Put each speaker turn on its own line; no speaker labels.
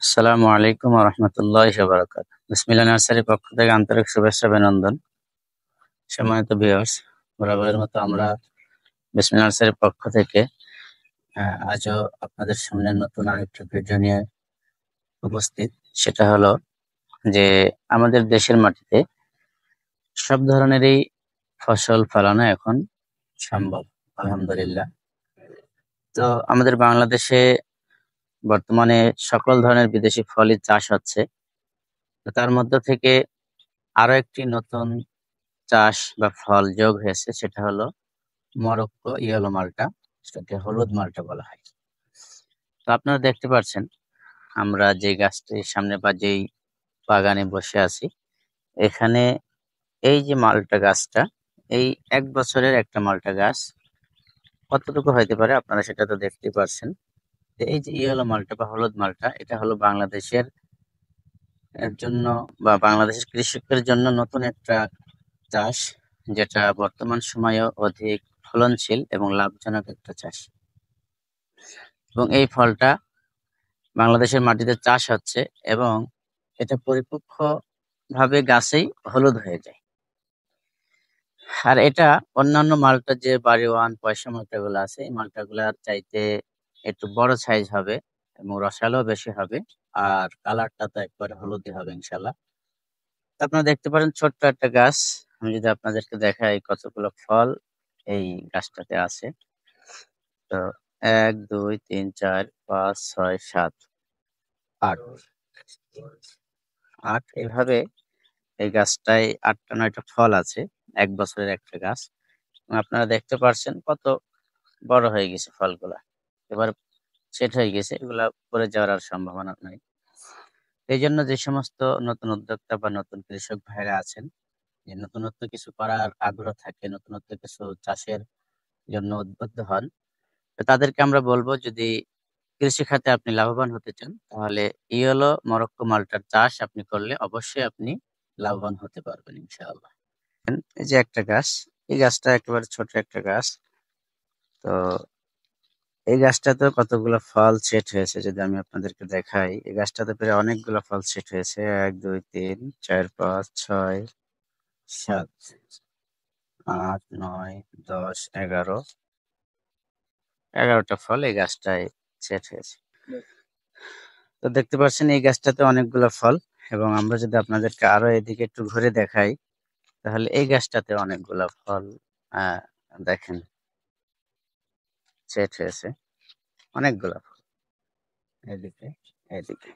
আসসালামু আলাইকুম ওয়া রাহমাতুল্লাহি ওয়া বারাকাতুহু। বিসমিল্লাহ নার্সারির পক্ষ থেকে আন্তরিক শুভেচ্ছা অভিনন্দন। সম্মানিত ভিউয়ার্স, বরাবরের মতো আমরা বিসমিল্লাহ নার্সারির পক্ষ থেকে আজও আপনাদের সামনে নতুন আরেকটি ভিডিও নিয়ে উপস্থিত। সেটা হলো যে আমাদের দেশের মাটিতে সব ধরনেরই ফসল ফলানো এখন সম্ভব, আলহামদুলিল্লাহ। তো আমাদের বাংলাদেশে বর্তমানে সকল ধরনের বিদেশি ফলই চাষ হচ্ছে। তো তার মধ্য থেকে আরো একটি নতুন চাষ বা ফল যোগ হয়েছে, সেটা হলো মরক্কো ইয়েলো মালটা, সেটাকে হলুদ মালটা বলা হয়। তো আপনারা দেখতে পাচ্ছেন আমরা যে গাছটির সামনে বা যেই বাগানে বসে আছি, এখানে এই যে মালটা গাছটা, এই 1 বছরের একটা মালটা গাছ কতটুকু হইতে পারে আপনারা সেটা তো দেখতেই পাচ্ছেন। তো এই যে ইয়েলো মালটা বা হলুদ মালটা, এটা হলো বাংলাদেশের জন্য বা বাংলাদেশের কৃষকের জন্য নতুন একটা চাষ, যেটা বর্তমান সময়েও অধিক ফলনশীল এবং লাভজনক একটা চাষ। এবং এই ফলটা বাংলাদেশের মাটিতে চাষ হচ্ছে এবং এটা পরিপক্ক ভাবে গাছেই হলুদ হয়ে যায়। আর এটা অন্যান্য মালটা যে বাড়িওয়ান পয়সা মালটা গুলো আছে, এই মালটা গুলার চাইতে একটু বড় সাইজ হবে এবং রসালো বেশি হবে, আর কালারটা তো একবারে হলুদই হবে ইনশাল্লাহ। আপনারা দেখতে পারেন ছোট্ট একটা গাছ। আমি যদি আপনাদেরকে দেখাই কতগুলো ফল এই গাছটাতে আছে। তো 1 2 3 4 5 6 7 8 8 এভাবে এই গাছটায় 8টা 9টা ফল আছে। 1 বছরের একটা গাছ। এবং আপনারা দেখতে পাচ্ছেন কত বড় হয়ে গেছে ফলগুলা। এবার সেট হয়ে গেছে, এগুলা পড়ে যাওয়ার আর সম্ভাবনা নাই। এই জন্য যে সমস্ত নতুন উদ্যোক্তা বা নতুন কৃষক ভাইরা আছেন, যে নতুনত্ব কিছু করার আগ্রহ থাকে, নতুনত্ব কিছু চাষের জন্য উদ্বুদ্ধ হন, তো তাদেরকে আমরা বলবো, যদি কৃষি খাতে আপনি লাভবান হতে চান, তাহলে ইয়েলো মরক্কো মালটার চাষ আপনি করলে অবশ্যই আপনি লাভবান হতে পারবেন ইনশাআল্লাহ। এই যে একটা গাছ, এই গাছটা একেবারে ছোট একটা গাছ। তো এই গাছটাতে কতগুলো ফল সেট হয়েছে যদি আমি আপনাদেরকে দেখাই। এই গাছটাতে প্রায় অনেকগুলো ফল সেট হয়েছে, 1 2 3 4 5 6 7 8 9 10 11, 11টা ফল এই গাছটায় সেট হয়েছে। তো দেখতে পাচ্ছেন এই গাছটাতে অনেকগুলো ফল। এবং আমরা যদি আপনাদেরকে আরো এদিকে একটু ঘুরে দেখাই, তাহলে এই গাছটাতে অনেকগুলো ফল আহ দেখেন সেট হয়েছে, অনেকগুলো ফল এদিকে এদিকে।